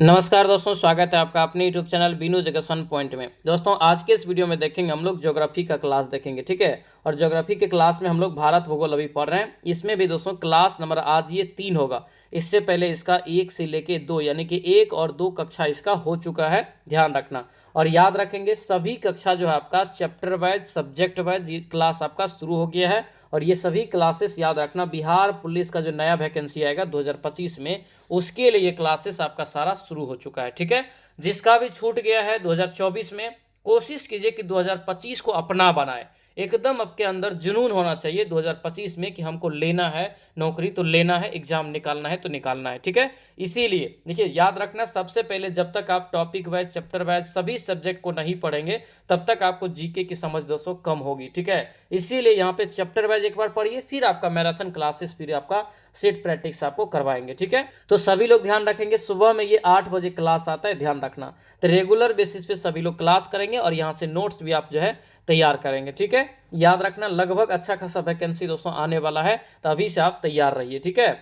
नमस्कार दोस्तों, स्वागत है आपका अपने YouTube channel Binu education point में। दोस्तों आज के इस वीडियो में देखेंगे हम लोग ज्योग्राफी का क्लास देखेंगे, ठीक है। और ज्योग्राफी के क्लास में हम लोग भारत भूगोल अभी पढ़ रहे हैं। इसमें भी दोस्तों क्लास नंबर आज ये 3 होगा। इससे पहले इसका 1 से लेके 2 यानी कि 1 और 2 कक्षा इसका हो चुका है, ध्यान रखना। और याद रखेंगे सभी कक्षा जो है आपका चैप्टर वाइज सब्जेक्ट वाइज ये क्लास आपका शुरू हो गया है। और ये सभी क्लासेस याद रखना, बिहार पुलिस का जो नया वैकेंसी आएगा 2025 में, उसके लिए ये क्लासेस आपका सारा शुरू हो चुका है, ठीक है। जिसका भी छूट गया है 2024 में, कोशिश कीजिए कि 2025 को अपना बनाए। एकदम आपके अंदर जुनून होना चाहिए 2025 में कि हमको लेना है नौकरी तो लेना है, एग्जाम निकालना है तो निकालना है, ठीक है। इसीलिए देखिए याद रखना, सबसे पहले जब तक आप टॉपिक वाइज चैप्टर वाइज सभी सब्जेक्ट को नहीं पढ़ेंगे तब तक आपको जीके की समझ दोस्तों कम होगी, ठीक है। इसीलिए यहाँ पे चैप्टर वाइज एक बार पढ़िए, फिर आपका मैराथन क्लासेस, फिर आपका सेट प्रैक्टिस आपको करवाएंगे, ठीक है। तो सभी लोग ध्यान रखेंगे, सुबह में ये 8 बजे क्लास आता है, ध्यान रखना। तो रेगुलर बेसिस पे सभी लोग क्लास करेंगे और यहाँ से नोट्स भी आप जो है तैयार करेंगे, ठीक है। याद रखना लगभग अच्छा खासा वैकेंसी दोस्तों आने वाला है, तो अभी से आप तैयार रहिए, ठीक है।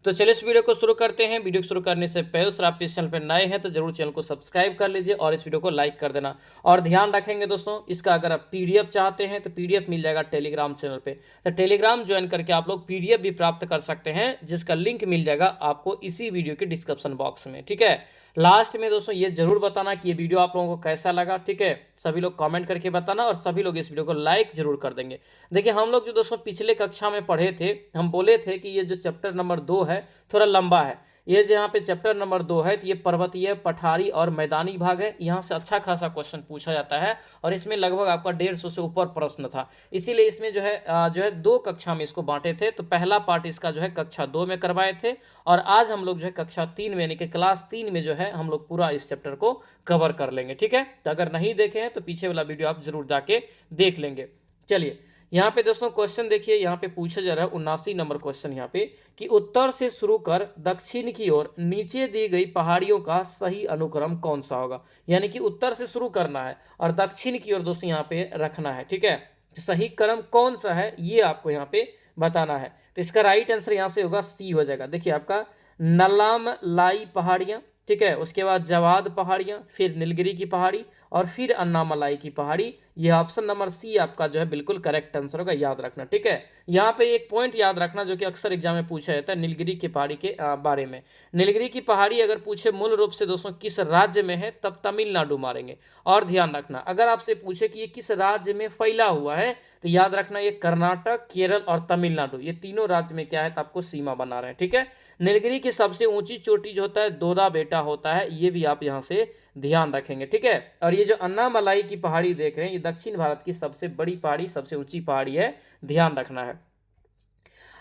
तो चलिए इस वीडियो को शुरू करते हैं। वीडियो शुरू करने से पहले अगर आप इस चैनल पर नए हैं तो जरूर चैनल को सब्सक्राइब कर लीजिए और इस वीडियो को लाइक कर देना। और ध्यान रखेंगे दोस्तों, इसका अगर आप पीडीएफ चाहते हैं तो पीडीएफ मिल जाएगा टेलीग्राम चैनल पे। तो टेलीग्राम ज्वाइन करके आप लोग पीडीएफ भी प्राप्त कर सकते हैं, जिसका लिंक मिल जाएगा आपको इसी वीडियो के डिस्क्रिप्शन बॉक्स में, ठीक है। लास्ट में दोस्तों ये जरूर बताना कि ये वीडियो आप लोगों को कैसा लगा, ठीक है। सभी लोग कमेंट करके बताना और सभी लोग इस वीडियो को लाइक जरूर कर देंगे। देखिए हम लोग जो दोस्तों पिछले कक्षा में पढ़े थे, हम बोले थे कि ये जो चैप्टर नंबर 2 है थोड़ा लंबा है। ये जो यहाँ पे चैप्टर नंबर 2 है तो ये पर्वतीय, पठारी और मैदानी भाग है। यहाँ से अच्छा खासा क्वेश्चन पूछा जाता है और इसमें लगभग आपका 150 से ऊपर प्रश्न था। इसीलिए इसमें जो है 2 कक्षा में इसको बांटे थे। तो पहला पार्ट इसका जो है कक्षा 2 में करवाए थे और आज हम लोग जो है कक्षा 3 में यानी कि क्लास 3 में जो है हम लोग पूरा इस चैप्टर को कवर कर लेंगे, ठीक है। तो अगर नहीं देखे हैं तो पीछे वाला वीडियो आप जरूर जाके देख लेंगे। चलिए यहाँ पे दोस्तों क्वेश्चन देखिए, यहाँ पे पूछा जा रहा है 79 नंबर क्वेश्चन यहाँ पे कि उत्तर से शुरू कर दक्षिण की ओर नीचे दी गई पहाड़ियों का सही अनुक्रम कौन सा होगा। यानी कि उत्तर से शुरू करना है और दक्षिण की ओर दोस्तों यहाँ पे रखना है, ठीक है। तो सही क्रम कौन सा है ये आपको यहाँ पे बताना है। तो इसका राइट आंसर यहाँ से होगा सी हो जाएगा। देखिए आपका नलामलाई पहाड़ियाँ, ठीक है, उसके बाद जवाद पहाड़ियाँ, फिर नीलगिरी की पहाड़ी और फिर अन्नामलाई की पहाड़ी। ये ऑप्शन नंबर सी आपका जो है बिल्कुल करेक्ट आंसर होगा, याद रखना, ठीक है। यहाँ पे एक पॉइंट याद रखना जो कि अक्सर एग्जाम में पूछा जाता है नीलगिरी की पहाड़ी के बारे में। नीलगिरी की पहाड़ी अगर पूछे मूल रूप से दोस्तों किस राज्य में है, तब तमिलनाडु मारेंगे। और ध्यान रखना अगर आपसे पूछे कि ये किस राज्य में फैला हुआ है, तो याद रखना ये कर्नाटक, केरल और तमिलनाडु, ये तीनों राज्य में क्या है तो आपको सीमा बना रहे हैं, ठीक है। नीलगिरी की सबसे ऊंची चोटी जो होता है दोदा बेटा होता है, ये भी आप यहाँ से ध्यान रखेंगे, ठीक है। और ये जो अन्नामलाई की पहाड़ी देख रहे हैं, ये दक्षिण भारत की सबसे बड़ी पहाड़ी, सबसे ऊंची पहाड़ी है, ध्यान रखना है।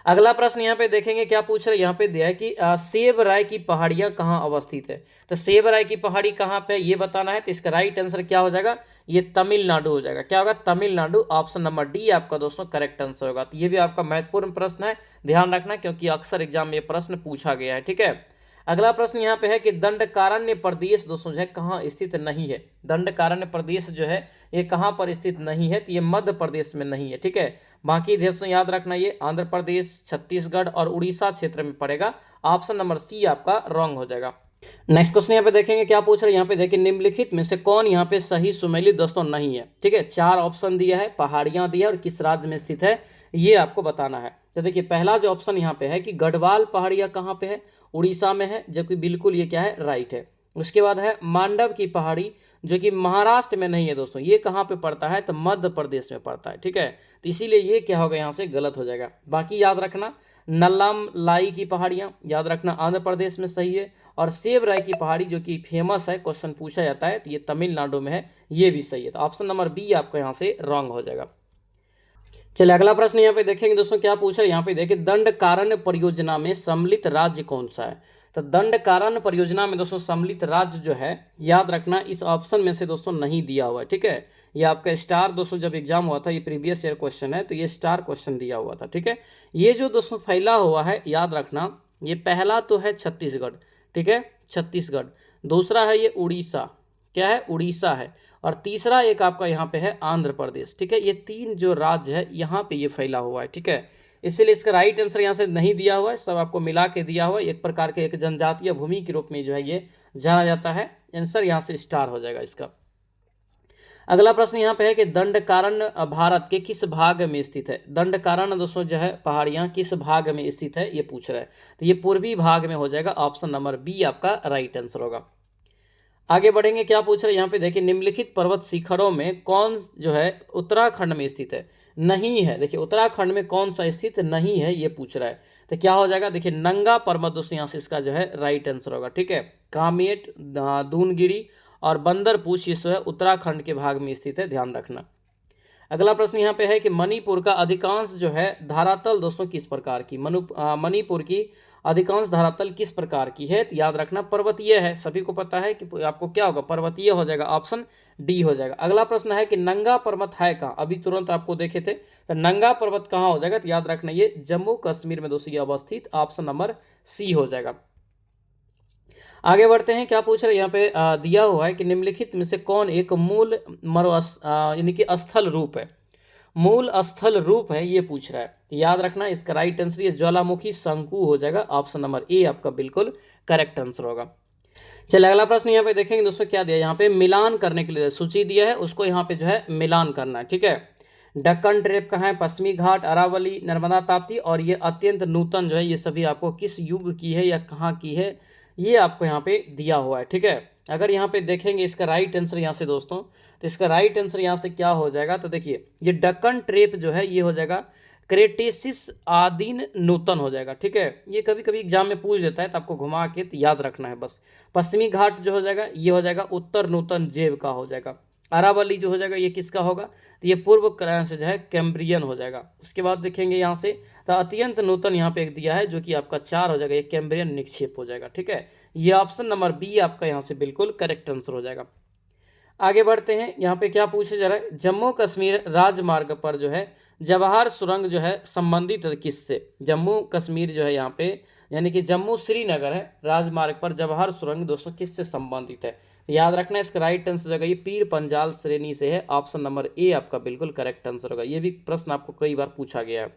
अगला प्रश्न यहाँ पे देखेंगे क्या पूछ रहे हैं। यहाँ पे दिया है कि सेब राय की पहाड़ियाँ कहाँ अवस्थित है। तो सेब राय की पहाड़ी कहाँ पे है ये बताना है। तो इसका राइट आंसर क्या हो जाएगा, ये तमिलनाडु हो जाएगा। क्या होगा, तमिलनाडु। ऑप्शन नंबर डी आपका दोस्तों करेक्ट आंसर होगा। तो ये भी आपका महत्वपूर्ण प्रश्न है, ध्यान रखना, क्योंकि अक्सर एग्जाम में ये प्रश्न पूछा गया है, ठीक है। अगला प्रश्न यहाँ पे है कि दंडकारण्य प्रदेश दोस्तों जो है कहाँ स्थित नहीं है। दंडकारण्य प्रदेश जो है ये कहाँ पर स्थित नहीं है, तो ये मध्य प्रदेश में नहीं है, ठीक है। बाकी दोस्तों याद रखना ये आंध्र प्रदेश, छत्तीसगढ़ और उड़ीसा क्षेत्र में पड़ेगा। ऑप्शन नंबर सी आपका रॉन्ग हो जाएगा। नेक्स्ट क्वेश्चन यहाँ पे देखेंगे क्या पूछ रहे हैं। यहाँ पे देखिए निम्नलिखित में से कौन यहाँ पे सही सुमेलित दोस्तों नहीं है, ठीक है। 4 ऑप्शन दिया है, पहाड़ियाँ दिया है और किस राज्य में स्थित है ये आपको बताना है। तो देखिए पहला जो ऑप्शन यहाँ पे है कि गढ़वाल पहाड़ियाँ कहाँ पे है, उड़ीसा में है, जो कि बिल्कुल ये क्या है राइट है। उसके बाद है मांडव की पहाड़ी जो कि महाराष्ट्र में नहीं है दोस्तों, ये कहाँ पे पड़ता है तो मध्य प्रदेश में पड़ता है, ठीक है। तो इसीलिए ये क्या होगा यहाँ से गलत हो जाएगा। बाकी याद रखना नल्लामलाई की पहाड़ियाँ याद रखना आंध्र प्रदेश में सही है। और सेब राय की पहाड़ी जो कि फेमस है, क्वेश्चन पूछा जाता है, तो ये तमिलनाडु में है, ये भी सही है। तो ऑप्शन नंबर बी आपका यहाँ से रॉन्ग हो जाएगा। चलिए अगला प्रश्न यहाँ पे देखेंगे दोस्तों क्या पूछ रहे हैं। यहाँ पे देखिए दंडकारण्य परियोजना में सम्मिलित राज्य कौन सा है। तो दंडकारण्य परियोजना में दोस्तों सम्मिलित राज्य जो है याद रखना इस ऑप्शन में से दोस्तों नहीं दिया हुआ है, ठीक है। ये आपका स्टार दोस्तों जब एग्जाम हुआ था, ये प्रीवियस ईयर क्वेश्चन है, तो ये स्टार क्वेश्चन दिया हुआ था, ठीक है। ये जो दोस्तों फैला हुआ है याद रखना, ये पहला तो है छत्तीसगढ़, ठीक है, छत्तीसगढ़। दूसरा है ये उड़ीसा, क्या है उड़ीसा है। और तीसरा एक आपका यहाँ पे है आंध्र प्रदेश, ठीक है। ये 3 जो राज्य है यहाँ पे ये फैला हुआ है, ठीक है। इसीलिए इसका राइट आंसर यहाँ से नहीं दिया हुआ है, सब आपको मिला के दिया हुआ है। एक प्रकार के एक जनजातीय भूमि के रूप में जो है ये जाना जाता है। आंसर यहाँ से स्टार हो जाएगा इसका। अगला प्रश्न यहाँ पे है कि दंडकारण्य भारत के किस भाग में स्थित है। दंडकारण्य दोस्तों जो है पहाड़ियाँ किस भाग में स्थित है ये पूछ रहा है, तो ये पूर्वी भाग में हो जाएगा। ऑप्शन नंबर बी आपका राइट आंसर होगा। आगे बढ़ेंगे, क्या पूछ रहे हैं यहाँ पे देखिए, निम्नलिखित पर्वत शिखरों में कौन जो है उत्तराखंड में स्थित है, नहीं है। देखिए उत्तराखंड में कौन सा स्थित नहीं है ये पूछ रहा है, तो क्या हो जाएगा, देखिए नंगा पर्वत दोस्तों यहाँ से इसका जो है राइट आंसर होगा। ठीक है, कामेट, दूनगिरी और बंदरपूछ ये है उत्तराखंड के भाग में स्थित है, ध्यान रखना। अगला प्रश्न यहाँ पे है कि मणिपुर का अधिकांश जो है धरातल दोस्तों किस प्रकार की, मणिपुर की अधिकांश धरातल किस प्रकार की है, तो याद रखना पर्वतीय है। सभी को पता है कि आपको क्या होगा, पर्वतीय हो जाएगा, ऑप्शन डी हो जाएगा। अगला प्रश्न है कि नंगा पर्वत है कहाँ, अभी तुरंत आपको देखे थे, तो नंगा पर्वत कहाँ हो जाएगा, तो याद रखना ये जम्मू कश्मीर में दोस्तों ये अवस्थित, ऑप्शन नंबर सी हो जाएगा। आगे बढ़ते हैं, क्या पूछ रहे हैं यहाँ पे दिया हुआ है कि निम्नलिखित में से कौन एक मूल यानी कि स्थल रूप है, मूल स्थल रूप है ये पूछ रहा है। तो याद रखना इसका राइट आंसर ये ज्वालामुखी शंकु हो जाएगा, ऑप्शन नंबर ए आपका बिल्कुल करेक्ट आंसर होगा। चलिए अगला प्रश्न यहाँ पे देखेंगे दोस्तों, क्या दिया यहाँ पे, मिलान करने के लिए सूची दिया है, उसको यहाँ पे जो है मिलान करना है। ठीक है, दक्कन ट्रेप कहाँ है, पश्चिमी घाट, अरावली, नर्मदा ताप्ती, और ये अत्यंत नूतन जो है ये सभी आपको किस युग की है या कहाँ की है ये आपको यहाँ पे दिया हुआ है। ठीक है, अगर यहाँ पे देखेंगे इसका राइट आंसर यहाँ से दोस्तों, तो इसका राइट आंसर यहाँ से क्या हो जाएगा, तो देखिए ये दक्कन ट्रेप जो है ये हो जाएगा क्रेटेसिस आदिन नूतन हो जाएगा। ठीक है, ये कभी कभी एग्जाम में पूछ देता है तो आपको घुमा के तो याद रखना है बस। पश्चिमी घाट जो हो जाएगा ये हो जाएगा उत्तर नूतन जेब का हो जाएगा। अरावली जो हो जाएगा ये किसका होगा, तो ये पूर्व से जो है कैम्ब्रियन हो जाएगा। उसके बाद देखेंगे यहाँ से, तो अत्यंत नूतन यहाँ पे एक दिया है जो कि आपका 4 हो जाएगा, ये कैम्ब्रियन निक्षेप हो जाएगा। ठीक है, ये ऑप्शन नंबर बी आपका यहाँ से बिल्कुल करेक्ट आंसर हो जाएगा। आगे बढ़ते हैं, यहाँ पे क्या पूछा जा रहा है, जम्मू कश्मीर राजमार्ग पर जो है जवाहर सुरंग जो है संबंधित किससे, जम्मू कश्मीर जो है यहाँ पे यानी कि जम्मू श्रीनगर है राजमार्ग पर जवाहर सुरंग दोस्तों किससे संबंधित है, तो याद रखना इसका राइट आंसर हो जाएगा ये पीर पंजाल श्रेणी से है, ऑप्शन नंबर ए आपका बिल्कुल करेक्ट आंसर होगा। ये भी प्रश्न आपको कई बार पूछा गया है।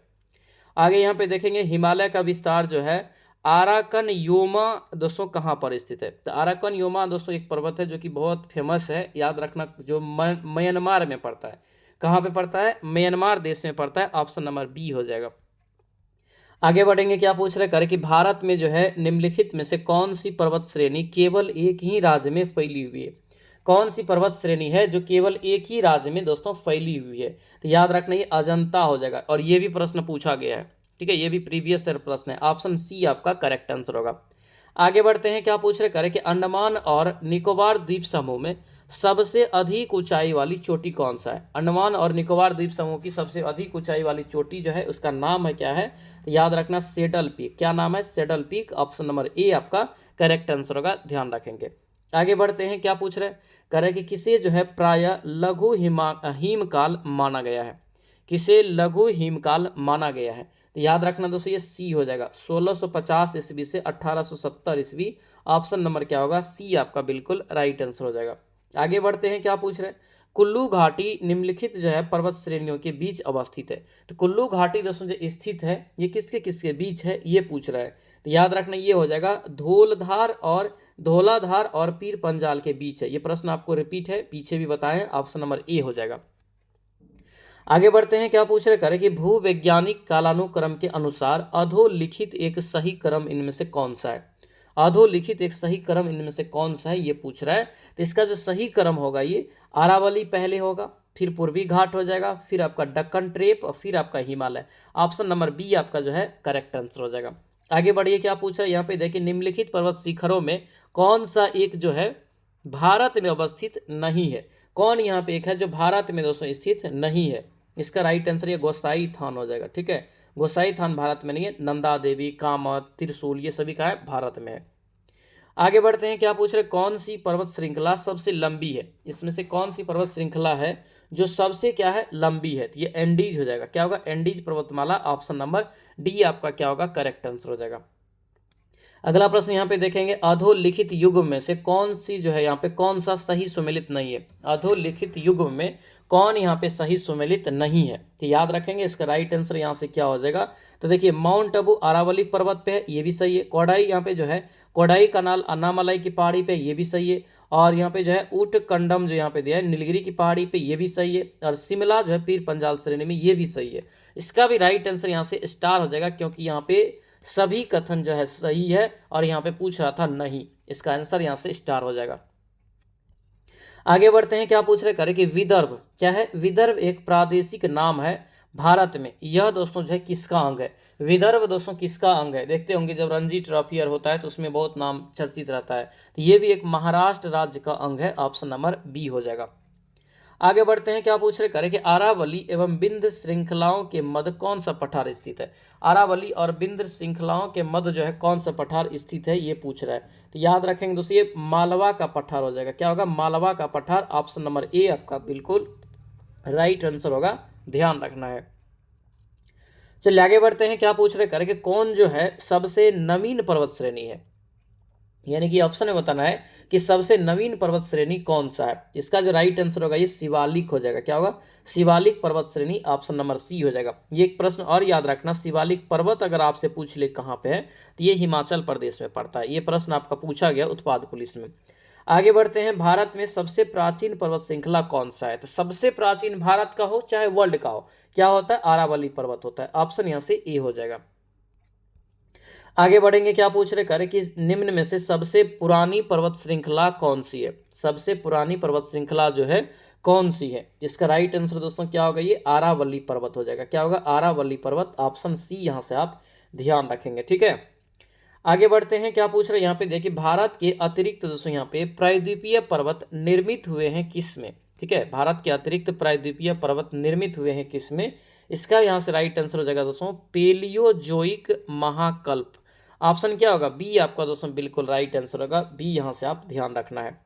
आगे यहाँ पे देखेंगे, हिमालय का विस्तार जो है आराकन योमा दोस्तों कहाँ पर स्थित है, तो आराकन योमा दोस्तों एक पर्वत है जो कि बहुत फेमस है, याद रखना, जो म्यांमार में पड़ता है। कहाँ पे पड़ता है, म्यांमार देश में पड़ता है, ऑप्शन नंबर बी हो जाएगा। आगे बढ़ेंगे, क्या पूछ रहे करें कि भारत में जो है निम्नलिखित में से कौन सी पर्वत श्रेणी केवल एक ही राज्य में फैली हुई है, कौन सी पर्वत श्रेणी है जो केवल एक ही राज्य में दोस्तों फैली हुई है, तो याद रखना ये अजंता हो जाएगा, और ये भी प्रश्न पूछा गया है। ठीक है, ये भी प्रीवियस ईयर प्रश्न है, ऑप्शन सी आपका करेक्ट आंसर होगा। आगे बढ़ते हैं, क्या पूछ रहे करें कि अंडमान और निकोबार द्वीप समूह में सबसे अधिक ऊंचाई वाली चोटी कौन सा है, अंडमान और निकोबार द्वीप समूह की सबसे अधिक ऊंचाई वाली चोटी जो है उसका नाम है क्या है, तो याद रखना सेडल पीक, क्या नाम है, saddle peak, option number A आपका करेक्ट आंसर होगा, ध्यान रखेंगे। आगे बढ़ते हैं, क्या पूछ रहे करें कि किसे जो है प्राय लघु हिमकाल माना गया है, किसे लघु हिमकाल माना गया है, तो याद रखना दोस्तों ये सी हो जाएगा, 1650 ईस्वी से 1870 ईस्वी, ऑप्शन नंबर क्या होगा, सी आपका बिल्कुल राइट आंसर हो जाएगा। आगे बढ़ते हैं, क्या पूछ रहे हैं, कुल्लू घाटी निम्नलिखित जो है पर्वत श्रेणियों के बीच अवस्थित है, तो कुल्लू घाटी दोस्तों जो स्थित है ये किसके किसके बीच है ये पूछ रहा है, तो याद रखना ये हो जाएगा धौलाधार और पीर पंजाल के बीच है। ये प्रश्न आपको रिपीट है, पीछे भी बताएं, ऑप्शन नंबर ए हो जाएगा। आगे बढ़ते हैं, क्या पूछ रहे करें कि भूवैज्ञानिक कालानुक्रम के अनुसार अधोलिखित एक सही क्रम इनमें से कौन सा है, अधोलिखित एक सही क्रम इनमें से कौन सा है ये पूछ रहा है, तो इसका जो सही क्रम होगा ये अरावली पहले होगा, फिर पूर्वी घाट हो जाएगा, फिर आपका दक्कन ट्रेप और फिर आपका हिमालय, ऑप्शन नंबर बी आपका जो है करेक्ट आंसर हो जाएगा। आगे बढ़िए, क्या पूछ रहा है यहाँ पे देखिए, निम्नलिखित पर्वत शिखरों में कौन सा एक जो है भारत में अवस्थित नहीं है, कौन यहाँ पे एक है जो भारत में दोस्तों स्थित नहीं है, इसका राइट आंसर ये गोसाई थान हो जाएगा। ठीक है, गोसाई थान भारत में नहीं है, नंदा देवी, कामत, त्रिशूल ये सभी का है भारत में है। आगे बढ़ते हैं, क्या पूछ रहे कौन सी पर्वत श्रृंखला सबसे लंबी है, इसमें से कौन सी पर्वत श्रृंखला है जो सबसे क्या है लंबी है, तो ये एंडीज हो जाएगा, क्या होगा, एंडीज पर्वतमाला, ऑप्शन नंबर डी आपका क्या होगा करेक्ट आंसर हो जाएगा। अगला प्रश्न यहाँ पे देखेंगे, अधोलिखित युग में से कौन सी जो है यहाँ पे कौन सा सही सुमेलित नहीं है, अधोलिखित युग में कौन यहाँ पे सही सुमेलित नहीं है? तो याद रखेंगे इसका राइट आंसर यहाँ से क्या हो जाएगा। तो देखिए माउंट आबू अरावली पर्वत पे है, ये भी सही है। कोडाई यहाँ पे जो है कोडाई कनाल अन्नामलाई की पहाड़ी पे, ये भी सही है। और यहाँ पे जो है ऊट कंडम जो यहाँ पे दिया है नीलगिरी की पहाड़ी पे, ये भी सही है। और शिमला जो है पीर पंजाल श्रेणी में, ये भी सही है। इसका भी राइट आंसर यहाँ से स्टार हो जाएगा, क्योंकि यहाँ पे सभी कथन जो है सही है और यहाँ पे पूछ रहा था नहीं, इसका आंसर यहाँ से स्टार हो जाएगा। आगे बढ़ते हैं, क्या पूछ रहे करें कि विदर्भ क्या है? विदर्भ एक प्रादेशिक नाम है भारत में। यह दोस्तों जो है किसका अंग है? विदर्भ दोस्तों किसका अंग है? देखते होंगे जब रणजी ट्रॉफी होता है तो उसमें बहुत नाम चर्चित रहता है। तो ये भी एक महाराष्ट्र राज्य का अंग है, ऑप्शन नंबर बी हो जाएगा। आगे बढ़ते हैं, क्या पूछ रहे करें कि अरावली एवं विंध्य श्रृंखलाओं के मध्य कौन सा पठार स्थित है? अरावली और विंध्य श्रृंखलाओं के मध्य जो है कौन सा पठार स्थित है, ये पूछ रहा है। तो याद रखेंगे दोस्तों ये मालवा का पठार हो जाएगा। क्या होगा? मालवा का पठार, ऑप्शन नंबर ए आपका बिल्कुल राइट आंसर होगा, ध्यान रखना है। चलिए आगे बढ़ते हैं, क्या पूछ रहे करें कि कौन जो है सबसे नवीन पर्वत श्रेणी है? यानी कि ऑप्शन में बताना है कि सबसे नवीन पर्वत श्रेणी कौन सा है। इसका जो राइट आंसर होगा ये शिवालिक हो जाएगा। क्या होगा? शिवालिक पर्वत श्रेणी, ऑप्शन नंबर सी हो जाएगा। ये एक प्रश्न और याद रखना, शिवालिक पर्वत अगर आपसे पूछ ले कहाँ पे है तो ये हिमाचल प्रदेश में पड़ता है। ये प्रश्न आपका पूछा गया उत्पाद पुलिस में। आगे बढ़ते हैं, भारत में सबसे प्राचीन पर्वत श्रृंखला कौन सा है? तो सबसे प्राचीन भारत का हो चाहे वर्ल्ड का हो, क्या होता है? अरावली पर्वत होता है, ऑप्शन यहाँ से ए हो जाएगा। आगे बढ़ेंगे, क्या पूछ रहे करें कि निम्न में से सबसे पुरानी पर्वत श्रृंखला कौन सी है? सबसे पुरानी पर्वत श्रृंखला जो है कौन सी है? इसका राइट आंसर दोस्तों क्या होगा? ये अरावली पर्वत हो जाएगा। क्या होगा? अरावली पर्वत, ऑप्शन सी यहाँ से आप ध्यान रखेंगे। ठीक है, आगे बढ़ते हैं, क्या पूछ रहे हैं यहाँ पे देखिए, भारत के अतिरिक्त दोस्तों यहाँ पे प्रायद्वीपीय पर्वत निर्मित हुए हैं किस में? ठीक है, भारत के अतिरिक्त प्रायद्वीपीय पर्वत निर्मित हुए हैं किस में? इसका यहाँ से राइट आंसर हो जाएगा दोस्तों पेलियोजोइक महाकल्प, ऑप्शन क्या होगा? बी आपका दोस्तों बिल्कुल राइट आंसर होगा, बी यहाँ से आप ध्यान रखना है।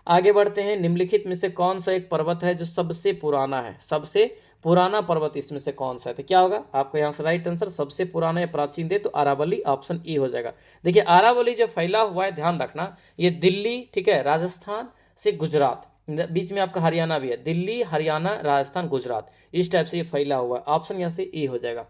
आगे बढ़ते हैं, निम्नलिखित में से कौन सा एक पर्वत है जो सबसे पुराना है? सबसे पुराना पर्वत इसमें से कौन सा है? तो क्या होगा आपका यहाँ से राइट आंसर? सबसे पुराना या प्राचीन दे तो अरावली, ऑप्शन ए हो जाएगा। देखिए अरावली जो फैला हुआ है, ध्यान रखना, ये दिल्ली, ठीक है, राजस्थान से गुजरात, बीच में आपका हरियाणा भी है, दिल्ली हरियाणा राजस्थान गुजरात, इस टाइप से ये फैला हुआ है, ऑप्शन यहाँ से ए हो जाएगा।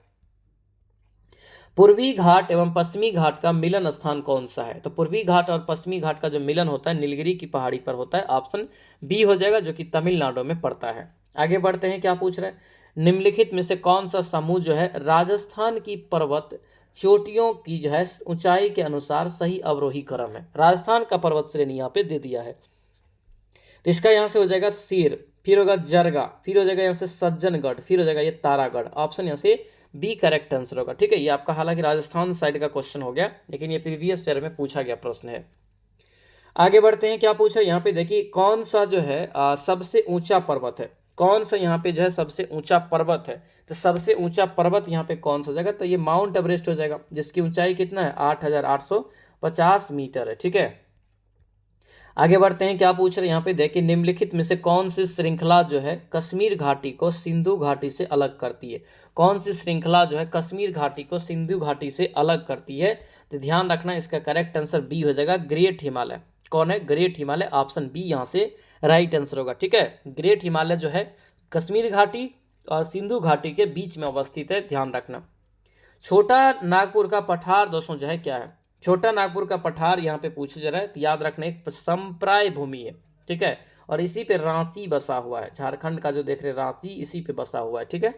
पूर्वी घाट एवं पश्चिमी घाट का मिलन स्थान कौन सा है? तो पूर्वी घाट और पश्चिमी घाट का जो मिलन होता है नीलगिरी की पहाड़ी पर होता है, ऑप्शन बी हो जाएगा, जो कि तमिलनाडु में पड़ता है। आगे बढ़ते हैं, क्या पूछ रहे हैं, निम्नलिखित में से कौन सा समूह जो है राजस्थान की पर्वत चोटियों की जो है ऊंचाई के अनुसार सही अवरोही क्रम है? राजस्थान का पर्वत श्रेणी यहाँ पे दे दिया है, तो इसका यहाँ से हो जाएगा सिर, फिर होगा जरगा, फिर हो जाएगा यहाँ से सज्जनगढ़, फिर हो जाएगा ये तारागढ़, ऑप्शन यहाँ से बी करेक्ट आंसर होगा। ठीक है, ये आपका हालांकि राजस्थान साइड का क्वेश्चन हो गया, लेकिन ये प्रीवियस ईयर में पूछा गया प्रश्न है। आगे बढ़ते हैं, क्या पूछ रहे हैं यहाँ पे देखिए, कौन सा जो है सबसे ऊंचा पर्वत है? कौन सा यहाँ पे जो है सबसे ऊंचा पर्वत है? तो सबसे ऊंचा पर्वत यहाँ पे कौन सा हो जाएगा? तो ये माउंट एवरेस्ट हो जाएगा, जिसकी ऊंचाई कितना है? 8,850 मीटर है। ठीक है, आगे बढ़ते हैं, क्या पूछ रहे हैं यहाँ पे देखिए, निम्नलिखित में से कौन सी श्रृंखला जो है कश्मीर घाटी को सिंधु घाटी से अलग करती है? कौन सी श्रृंखला जो है कश्मीर घाटी को सिंधु घाटी से अलग करती है? तो ध्यान रखना, इसका करेक्ट आंसर बी हो जाएगा, ग्रेट हिमालय। कौन है? ग्रेट हिमालय, ऑप्शन बी यहाँ से राइट आंसर होगा। ठीक है, ग्रेट हिमालय जो है कश्मीर घाटी और सिंधु घाटी के बीच में अवस्थित है, ध्यान रखना। छोटा नागपुर का पठार दोस्तों जो है क्या है? छोटा नागपुर का पठार यहाँ पे पूछा जा रहा है, तो याद रखना एक संप्राय भूमि है। ठीक है, और इसी पे रांची बसा हुआ है, झारखंड का जो देख रहे रांची इसी पे बसा हुआ है। ठीक है,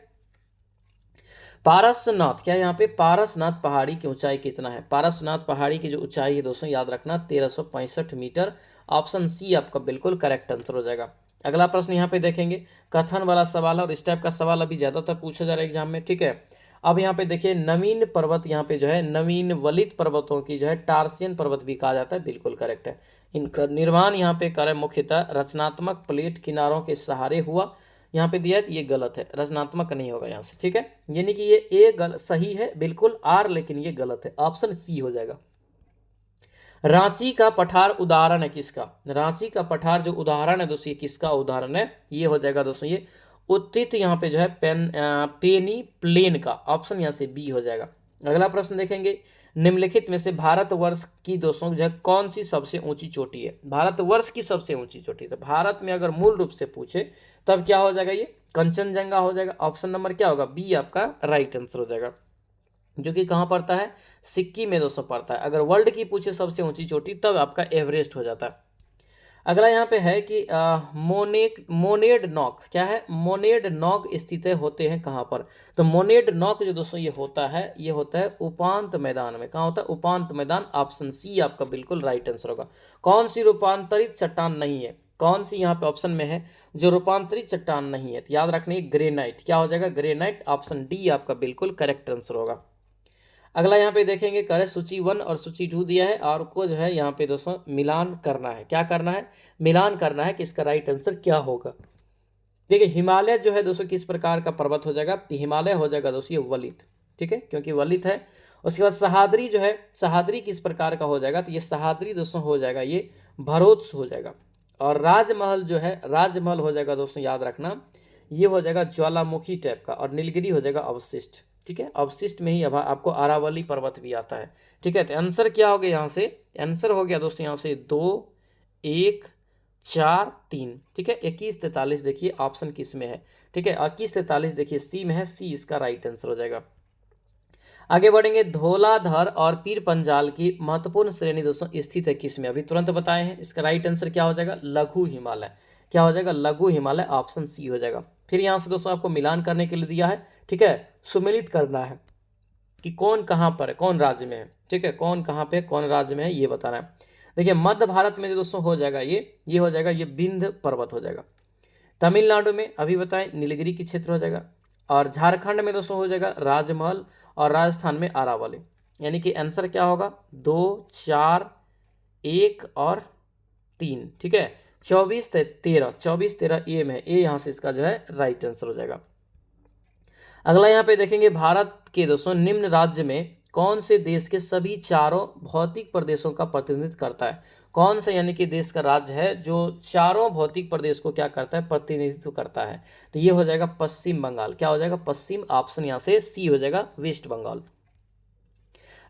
पारसनाथ, क्या यहाँ पे पारसनाथ पहाड़ी की ऊंचाई कितना है? पारसनाथ पहाड़ी की जो ऊंचाई है दोस्तों याद रखना 1365 मीटर, ऑप्शन सी आपका बिल्कुल करेक्ट आंसर हो जाएगा। अगला प्रश्न यहाँ पे देखेंगे, कथन वाला सवाल है और इस टाइप का सवाल अभी ज्यादातर पूछा जा रहा है एग्जाम में। ठीक है, अब यहाँ पे देखिए नवीन पर्वत, यहाँ पे जो है नवीन वलित पर्वतों की जो है टार्सियन पर्वत भी कहा जाता है, बिल्कुल करेक्ट है। इनका निर्माण यहाँ पे करे मुख्यतः रचनात्मक प्लेट किनारों के सहारे हुआ, यहाँ पे दिया है तो ये गलत है, रचनात्मक नहीं होगा यहाँ से। ठीक है, यानी कि ये ए सही है बिल्कुल आर, लेकिन ये गलत है, ऑप्शन सी हो जाएगा। रांची का पठार उदाहरण है किसका? रांची का पठार जो उदाहरण है दोस्तों, ये किसका उदाहरण है? ये हो जाएगा दोस्तों ये उत्तित यहाँ पे जो है पेनी प्लेन का, ऑप्शन यहाँ से बी हो जाएगा। अगला प्रश्न देखेंगे, निम्नलिखित में से भारतवर्ष की दोस्तों जो है कौन सी सबसे ऊंची चोटी है? भारतवर्ष की सबसे ऊंची चोटी, तो भारत में अगर मूल रूप से पूछे तब क्या हो जाएगा? ये कंचनजंगा हो जाएगा। ऑप्शन नंबर क्या होगा? बी आपका राइट आंसर हो जाएगा, जो कि कहाँ पड़ता है? सिक्किम में दोस्तों पड़ता है। अगर वर्ल्ड की पूछे सबसे ऊंची चोटी तब आपका एवरेस्ट हो जाता है। अगला यहाँ पे है कि मोनेड नॉक, क्या है? मोनेड नॉक स्थित होते हैं कहाँ पर? तो मोनेड नॉक जो दोस्तों ये होता है उपांत मैदान में। कहाँ होता है? उपांत मैदान। ऑप्शन सी आपका बिल्कुल राइट आंसर होगा। कौन सी रूपांतरित चट्टान नहीं है? कौन सी यहाँ पे ऑप्शन में है जो रूपांतरित चट्टान नहीं है? तो याद रखना ग्रेनाइट। क्या हो जाएगा? ग्रेनाइट। ऑप्शन डी आपका बिल्कुल करेक्ट आंसर होगा। अगला यहाँ पे देखेंगे करे सूची 1 और सूची 2 दिया है, और को जो है यहाँ पे दोस्तों मिलान करना है। क्या करना है? मिलान करना है कि इसका राइट आंसर क्या होगा। देखिए हिमालय जो है दोस्तों किस प्रकार का पर्वत हो जाएगा? तो हिमालय हो जाएगा दोस्तों ये वलित, ठीक है, क्योंकि वलित है। उसके बाद सहाद्री जो है, सहाद्री किस प्रकार का हो जाएगा? तो ये सहाद्री दोस्तों हो जाएगा ये भरोत्स हो जाएगा। और राजमहल जो है, राजमहल हो जाएगा दोस्तों याद रखना ये हो जाएगा ज्वालामुखी टाइप का। और नीलगिरी हो जाएगा अवशिष्ट, ठीक है। अवशिष्ट में ही अब आपको अरावली पर्वत भी आता है, ठीक है। तो आंसर क्या हो गया यहाँ से? आंसर हो गया दोस्तों यहाँ से 2, 1, 4, 3, ठीक है। 21, 43 देखिए ऑप्शन किस में है, ठीक है। 21, 43 देखिए सी में है, सी इसका राइट आंसर हो जाएगा। आगे बढ़ेंगे। धौलाधर और पीर पंजाल की महत्वपूर्ण श्रेणी दोस्तों स्थित है किस में? अभी तुरंत बताए हैं। इसका राइट आंसर क्या हो जाएगा? लघु हिमालय। क्या हो जाएगा? लघु हिमालय। ऑप्शन सी हो जाएगा। फिर यहाँ से दोस्तों आपको मिलान करने के लिए दिया है, ठीक है। सुमिलित करना है कि कौन कहाँ पर है, कौन राज्य में है, ठीक है। कौन कहाँ पे, कौन राज्य में है ये बताना है। देखिए मध्य भारत में जो दोस्तों हो जाएगा ये हो जाएगा ये विंध्य पर्वत हो जाएगा। तमिलनाडु में अभी बताएं नीलगिरी की क्षेत्र हो जाएगा। और झारखंड में दोस्तों हो जाएगा राजमहल। और राजस्थान में अरावली। यानी कि आंसर क्या होगा? 2, 4, 1 और 3, ठीक है। 24, 13, 24, 13 ए में है। ए यहाँ से इसका जो है राइट आंसर हो जाएगा। अगला यहाँ पे देखेंगे भारत के दोस्तों निम्न राज्य में कौन से देश के सभी चारों भौतिक प्रदेशों का प्रतिनिधित्व करता है? कौन सा यानी कि देश का राज्य है जो चारों भौतिक प्रदेश को क्या करता है? प्रतिनिधित्व करता है। तो ये हो जाएगा पश्चिम बंगाल। क्या हो जाएगा? पश्चिम। ऑप्शन यहाँ से सी हो जाएगा वेस्ट बंगाल।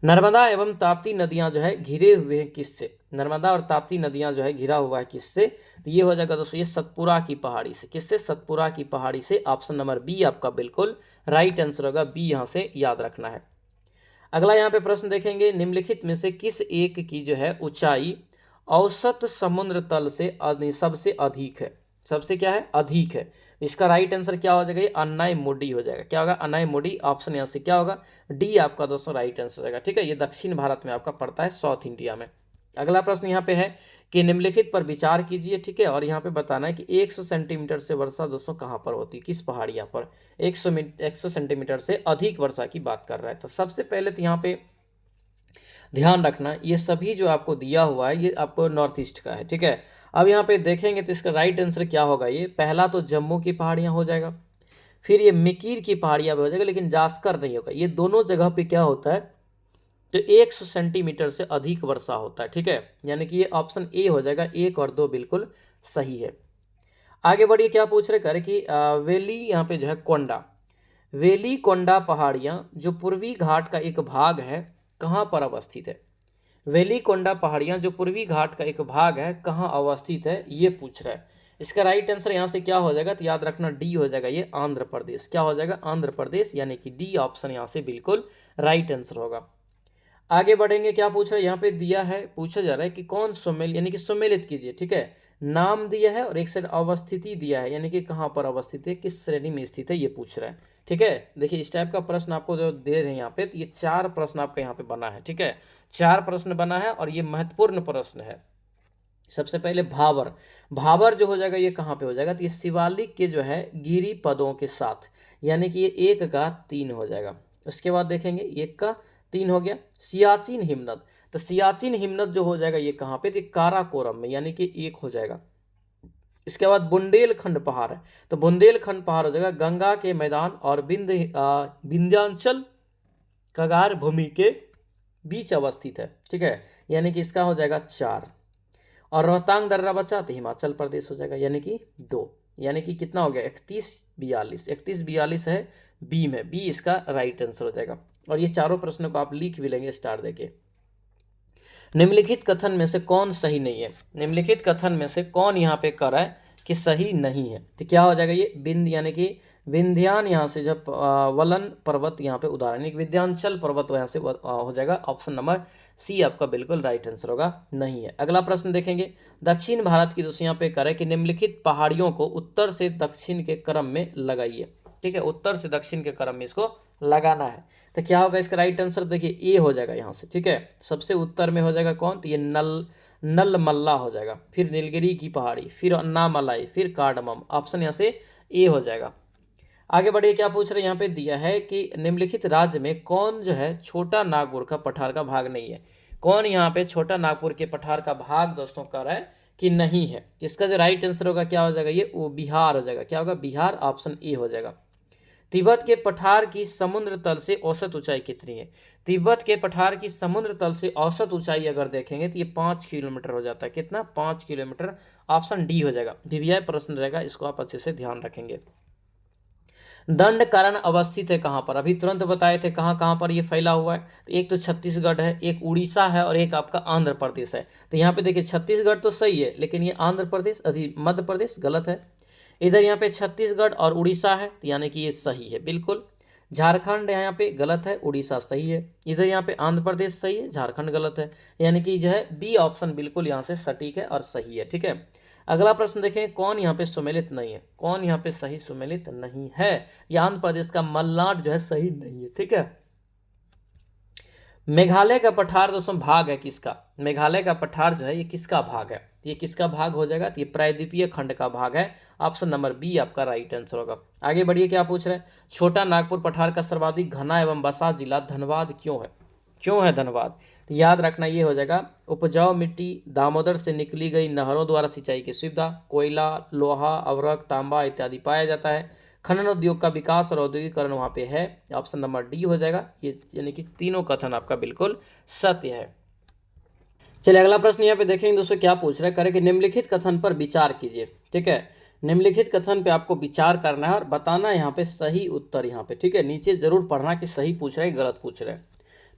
नर्मदा एवं ताप्ती नदियां जो है घिरे हुए हैं किससे? नर्मदा और ताप्ती नदियां जो है घिरा हुआ है किससे? तो ये हो जाएगा दोस्तों ये सतपुरा की पहाड़ी से। किससे? सतपुरा की पहाड़ी से। ऑप्शन नंबर बी आपका बिल्कुल राइट आंसर होगा। बी यहाँ से याद रखना है। अगला यहाँ पे प्रश्न देखेंगे। निम्नलिखित में से किस एक की जो है ऊंचाई औसत समुद्र तल से सबसे अधिक है? सबसे क्या है? अधिक है। इसका राइट आंसर क्या हो जाएगा? ये अनायमुडी हो जाएगा। क्या होगा? अनायमुडी। ऑप्शन यहाँ से क्या होगा? डी आपका दोस्तों राइट आंसर रहेगा, ठीक है। ये दक्षिण भारत में आपका पड़ता है, साउथ इंडिया में। अगला प्रश्न यहाँ पे है कि निम्नलिखित पर विचार कीजिए, ठीक है। और यहाँ पे बताना है कि 100 सेंटीमीटर से वर्षा दोस्तों कहाँ पर होती है, किस पहाड़ियाँ पर 100 सेंटीमीटर से अधिक वर्षा की बात कर रहा है। तो सबसे पहले तो यहाँ पे ध्यान रखना ये सभी जो आपको दिया हुआ है ये आपको नॉर्थ ईस्ट का है, ठीक है। अब यहाँ पे देखेंगे तो इसका राइट आंसर क्या होगा? ये पहला तो जम्मू की पहाड़ियाँ हो जाएगा, फिर ये मिकीर की पहाड़ियाँ भी हो जाएगा, लेकिन जास्कर नहीं होगा। ये दोनों जगह पे क्या होता है? तो 100 सेंटीमीटर से अधिक वर्षा होता है, ठीक है। यानी कि ये ऑप्शन ए हो जाएगा। 1 और 2 बिल्कुल सही है। आगे बढ़िए। क्या पूछ रहे कर कि वेली यहाँ पे जो है कोंडा, वेली कोंडा पहाड़ियाँ जो पूर्वी घाट का एक भाग है कहाँ पर अवस्थित है? वेली कोंडा पहाड़ियाँ जो पूर्वी घाट का एक भाग है कहाँ अवस्थित है ये पूछ रहा है। इसका राइट आंसर यहाँ से क्या हो जाएगा? तो याद रखना डी हो जाएगा, ये आंध्र प्रदेश। क्या हो जाएगा? आंध्र प्रदेश। यानी कि डी ऑप्शन यहाँ से बिल्कुल राइट आंसर होगा। आगे बढ़ेंगे। क्या पूछ रहा है? यहाँ पे दिया है, पूछा जा रहा है कि कौन सम्मिलित यानी कि सम्मिलित कीजिए, ठीक है। नाम दिया है और एक साइड अवस्थिति दिया है, यानी कि कहाँ पर अवस्थित है, किस श्रेणी में स्थित है ये पूछ रहा है, ठीक है। देखिए इस टाइप का प्रश्न आपको जो दे रहे हैं यहाँ पे, तो ये 4 प्रश्न आपका यहाँ पे बना है, ठीक है। 4 प्रश्न बना है और ये महत्वपूर्ण प्रश्न है। सबसे पहले भाबर, भाबर जो हो जाएगा ये कहाँ पे हो जाएगा? तो ये शिवालिक के जो है गिरी पदों के साथ, यानी कि ये 1 का 3 हो जाएगा। उसके बाद देखेंगे 1 का 3 हो गया। सियाचिन हिमनद, तो सियाचिन हिमनद जो हो जाएगा ये कहाँ पे? तो काराकोरम में, यानी कि 1 हो जाएगा। इसके बाद बुंदेलखंड पहाड़ है, तो बुंदेलखंड पहाड़ हो जाएगा गंगा के मैदान और विंध्याचल कगार भूमि के बीच अवस्थित है, ठीक है। यानी कि इसका हो जाएगा 4। और रोहतांग दर्रा बचा तो हिमाचल प्रदेश हो जाएगा, यानी कि 2। यानी कि कितना हो गया? 31, 42। 31, 42 है बी में, बी इसका राइट आंसर हो जाएगा। और ये चारों प्रश्नों को आप लिख भी लेंगे स्टार देके। निम्नलिखित कथन में से कौन सही नहीं है? निम्नलिखित कथन में से कौन यहाँ पे कर रहा है कि सही नहीं है? तो क्या हो जाएगा ये बिंद यानी कि विंध्यान यहाँ से जब वलन पर्वत यहाँ पे उदाहरण विंध्याचल पर्वत यहाँ से हो जाएगा। ऑप्शन नंबर सी आपका बिल्कुल राइट आंसर होगा, नहीं है। अगला प्रश्न देखेंगे, दक्षिण भारत की दोस्तों यहाँ पे करे कि निम्नलिखित पहाड़ियों को उत्तर से दक्षिण के क्रम में लगाइए। ठीक है, उत्तर से दक्षिण के क्रम में इसको लगाना है। तो क्या होगा इसका राइट आंसर? देखिए ए हो जाएगा यहाँ से। ठीक है, सबसे उत्तर में हो जाएगा कौन? तो ये नलमल्ला हो जाएगा, फिर नीलगिरी की पहाड़ी, फिर अन्नामलाई, फिर कार्डमम। ऑप्शन यहाँ से ए हो जाएगा। आगे बढ़िए, क्या पूछ रहे हैं यहाँ पे दिया है कि निम्नलिखित राज्य में कौन जो है छोटा नागपुर का पठार का भाग नहीं है? कौन यहाँ पे छोटा नागपुर के पठार का भाग दोस्तों कर रहा है कि नहीं है? इसका जो राइट आंसर होगा क्या हो जाएगा? ये वो बिहार हो जाएगा। क्या होगा? बिहार। ऑप्शन ए हो जाएगा। तिब्बत के पठार की समुद्र तल से औसत ऊंचाई कितनी है? तिब्बत के पठार की समुद्र तल से औसत ऊंचाई अगर देखेंगे तो ये 5 किलोमीटर हो जाता है। कितना? 5 किलोमीटर। ऑप्शन डी हो जाएगा। वीवीआई प्रश्न रहेगा, इसको आप अच्छे से ध्यान रखेंगे। दंडकारण्य अवस्थित है कहाँ पर? अभी तुरंत बताए थे कहाँ कहाँ पर ये फैला हुआ है। तो एक तो छत्तीसगढ़ है, एक उड़ीसा है और एक आपका आंध्र प्रदेश है। तो यहाँ पे देखिए छत्तीसगढ़ तो सही है, लेकिन ये आंध्र प्रदेश मध्य प्रदेश गलत है। इधर यहाँ पे छत्तीसगढ़ और उड़ीसा है, तो यानी कि ये सही है बिल्कुल। झारखंड यहाँ पे गलत है, उड़ीसा सही है। इधर यहाँ पे आंध्र प्रदेश सही है, झारखंड गलत है। यानी कि जो है बी ऑप्शन बिल्कुल यहाँ से सटीक है और सही है। ठीक है, अगला प्रश्न देखें, कौन यहाँ पे सुमेलित नहीं है? कौन यहाँ पे सही सुमेलित नहीं है? ये आंध्र प्रदेश का मलनाड जो है सही नहीं है। ठीक है, मेघालय का पठार दोस्तों भाग है किसका? मेघालय का पठार जो है ये किसका भाग है? ये किसका भाग हो जाएगा? तो ये प्रायद्वीपीय खंड का भाग है। ऑप्शन नंबर बी आपका राइट आंसर होगा। आगे बढ़िए, क्या पूछ रहे हैं, छोटा नागपुर पठार का सर्वाधिक घना एवं बसा जिला धनबाद क्यों है? क्यों है धनबाद? तो याद रखना ये हो जाएगा, उपजाऊ मिट्टी, दामोदर से निकली गई नहरों द्वारा सिंचाई की सुविधा, कोयला, लोहा, अवरक, तांबा इत्यादि पाया जाता है, खनन उद्योग का विकास और औद्योगिकरण वहाँ पे है। ऑप्शन नंबर डी हो जाएगा। ये यानी कि तीनों कथन आपका बिल्कुल सत्य है। चलिए अगला प्रश्न यहाँ पे देखेंगे दोस्तों, क्या पूछ रहा है, करे कि निम्नलिखित कथन पर विचार कीजिए। ठीक है, निम्नलिखित कथन पे आपको विचार करना है और बताना यहाँ पे सही उत्तर यहाँ पे। ठीक है, नीचे जरूर पढ़ना कि सही पूछ रहे हैं गलत पूछ रहे हैं।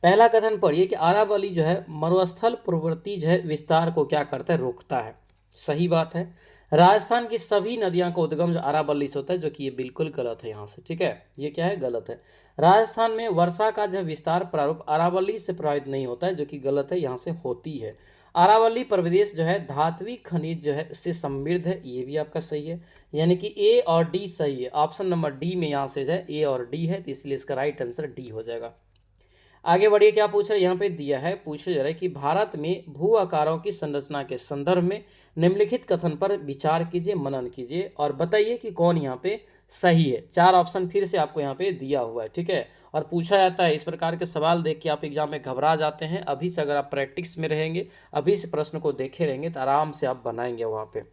पहला कथन पढ़िए कि अरावली जो है मरुस्थल प्रवृत्ति जो है विस्तार को क्या करता है? रोकता है। सही बात है। राजस्थान की सभी नदियां का उद्गम जो अरावली से होता है, जो कि ये बिल्कुल गलत है यहाँ से। ठीक है, ये क्या है? गलत है। राजस्थान में वर्षा का जो विस्तार प्रारूप अरावली से प्रभावित नहीं होता है, जो कि गलत है, यहाँ से होती है। अरावली प्रदेश जो है धात्विक खनिज जो है से समृद्ध है, ये भी आपका सही है। यानी कि ए और डी सही है। ऑप्शन नंबर डी में यहाँ से जो है ए और डी है, तो इसलिए इसका राइट आंसर डी हो जाएगा। आगे बढ़िए, क्या पूछ रहे हैं यहाँ पे दिया है, पूछे जा रहा है कि भारत में भू आकारों की संरचना के संदर्भ में निम्नलिखित कथन पर विचार कीजिए, मनन कीजिए और बताइए कि कौन यहाँ पे सही है। 4 ऑप्शन फिर से आपको यहाँ पे दिया हुआ है। ठीक है, और पूछा जाता है, इस प्रकार के सवाल देख के आप एग्जाम में घबरा जाते हैं। अभी से अगर आप प्रैक्टिस में रहेंगे, अभी से प्रश्न को देखे रहेंगे, तो आराम से आप बनाएंगे वहाँ पे।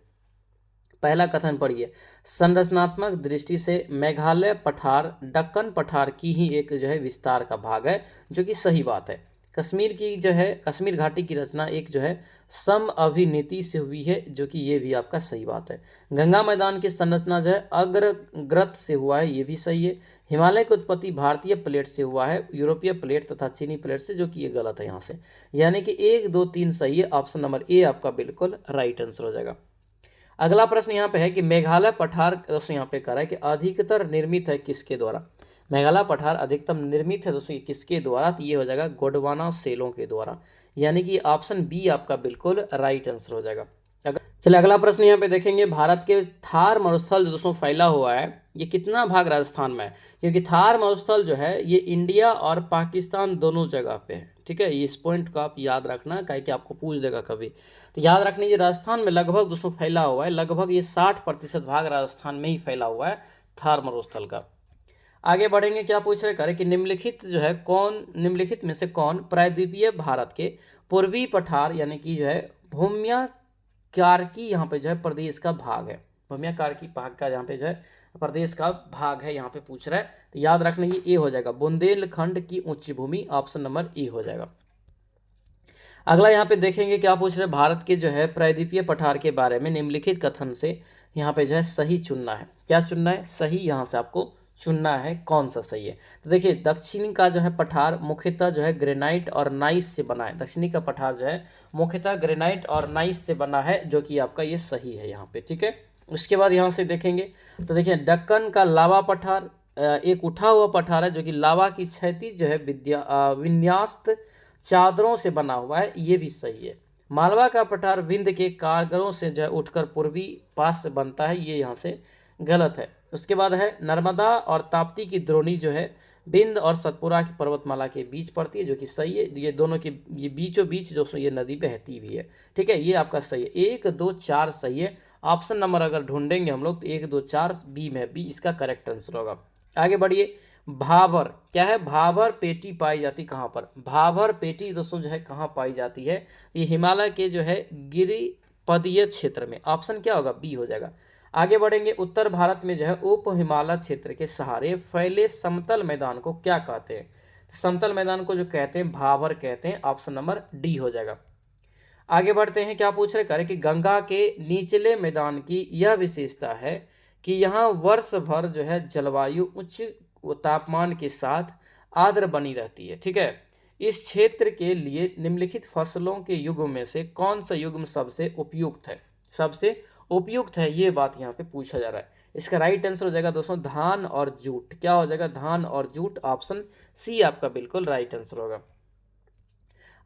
पहला कथन पढ़िए, संरचनात्मक दृष्टि से मेघालय पठार दक्कन पठार की ही एक जो है विस्तार का भाग है, जो कि सही बात है। कश्मीर की जो है कश्मीर घाटी की रचना एक जो है सम अभिनीति से हुई है, जो कि ये भी आपका सही बात है। गंगा मैदान की संरचना जो है अग्रग्रत से हुआ है, ये भी सही है। हिमालय की उत्पत्ति भारतीय प्लेट से हुआ है, यूरोपीय प्लेट तथा चीनी प्लेट से, जो कि ये गलत है यहाँ से। यानी कि 1, 2, 3 सही है। ऑप्शन नंबर ए आपका बिल्कुल राइट आंसर हो जाएगा। अगला प्रश्न यहाँ पे है कि मेघालय पठार दोस्तों यहाँ पे कह रहा है कि अधिकतर निर्मित है किसके द्वारा? मेघालय पठार अधिकतम निर्मित है दोस्तों किसके द्वारा? तो ये हो जाएगा गोंडवाना सेलों के द्वारा। यानी कि ऑप्शन बी आपका बिल्कुल राइट आंसर हो जाएगा। चलिए अगला प्रश्न यहाँ पे देखेंगे, भारत के थार मरुस्थल जो दोस्तों फैला हुआ है, ये कितना भाग राजस्थान में है? क्योंकि थार मरुस्थल जो है ये इंडिया और पाकिस्तान दोनों जगह पे है। ठीक है, इस पॉइंट को आप याद रखना, काहे कि आपको पूछ देगा कभी। तो याद रखना, ये राजस्थान में लगभग दोस्तों फैला हुआ है, लगभग ये 60% भाग राजस्थान में ही फैला हुआ है थार मरुस्थल का। आगे बढ़ेंगे, क्या पूछ रहे करें कि निम्नलिखित जो है निम्नलिखित में से कौन प्रायद्वीपीय भारत के पूर्वी पठार यानी कि जो है भूम्या कार्की यहाँ पे जो है प्रदेश का भाग है। भूम्या कार्की भाग का यहाँ पे जो है प्रदेश का भाग है, यहाँ पे पूछ रहा है। तो याद रखना ये ए हो जाएगा, बुंदेलखंड की उच्च भूमि। ऑप्शन नंबर ए हो जाएगा। अगला यहाँ पे देखेंगे, क्या पूछ रहे हैं, भारत के जो है प्रायद्वीपीय पठार के बारे में निम्नलिखित कथन से यहाँ पे जो है सही चुनना है। क्या चुनना है? सही यहाँ से आपको चुनना है कौन सा सही है। तो देखिए दक्षिणी का जो है पठार मुख्यतः जो है ग्रेनाइट और नाइस से बना है। दक्षिणी का पठार जो है मुख्यतः ग्रेनाइट और नाइस से बना है, जो कि आपका ये सही है यहाँ पे, ठीक है। उसके बाद यहाँ से देखेंगे तो देखिए दक्कन का लावा पठार एक उठा हुआ पठार है, जो कि लावा की क्षैतिज जो है विन्यास्त चादरों से बना हुआ है, ये भी सही है। मालवा का पठार विंध्य के कारगरों से जो है उठकर पूर्वी पास से बनता है, ये यहाँ से गलत है। उसके बाद है नर्मदा और ताप्ती की द्रोणी जो है बिंद और सतपुरा की पर्वतमाला के बीच पड़ती है, जो कि सही है। ये दोनों के ये बीचों बीच जो ये नदी बहती भी है, ठीक है, ये आपका सही है। 1 2 4 सही है। ऑप्शन नंबर अगर ढूंढेंगे हम लोग तो 1 2 4 बी में, बी इसका करेक्ट आंसर होगा। आगे बढ़िए। भाबर क्या है? भाबर पेटी पाई जाती कहाँ पर? भाबर पेटी दोस्तों जो है कहाँ पाई जाती है? ये हिमालय के जो है गिरिपदीय क्षेत्र में। ऑप्शन क्या होगा? बी हो जाएगा। आगे बढ़ेंगे। उत्तर भारत में जो है उप हिमालय क्षेत्र के सहारे फैले समतल मैदान को क्या कहते हैं? समतल मैदान को जो कहते हैं भाबर कहते हैं। ऑप्शन नंबर डी हो जाएगा। आगे बढ़ते हैं। क्या पूछ रहे करें कि गंगा के निचले मैदान की यह विशेषता है कि यहाँ वर्ष भर जो है जलवायु उच्च तापमान के साथ आर्द्र बनी रहती है, ठीक है। इस क्षेत्र के लिए निम्नलिखित फसलों के युग्म में से कौन सा युग्म सबसे उपयुक्त है? सबसे उपयुक्त है, ये बात यहाँ पे पूछा जा रहा है। इसका राइट आंसर हो जाएगा दोस्तों धान और जूट। क्या हो जाएगा? धान और जूट। ऑप्शन सी आपका बिल्कुल राइट आंसर होगा।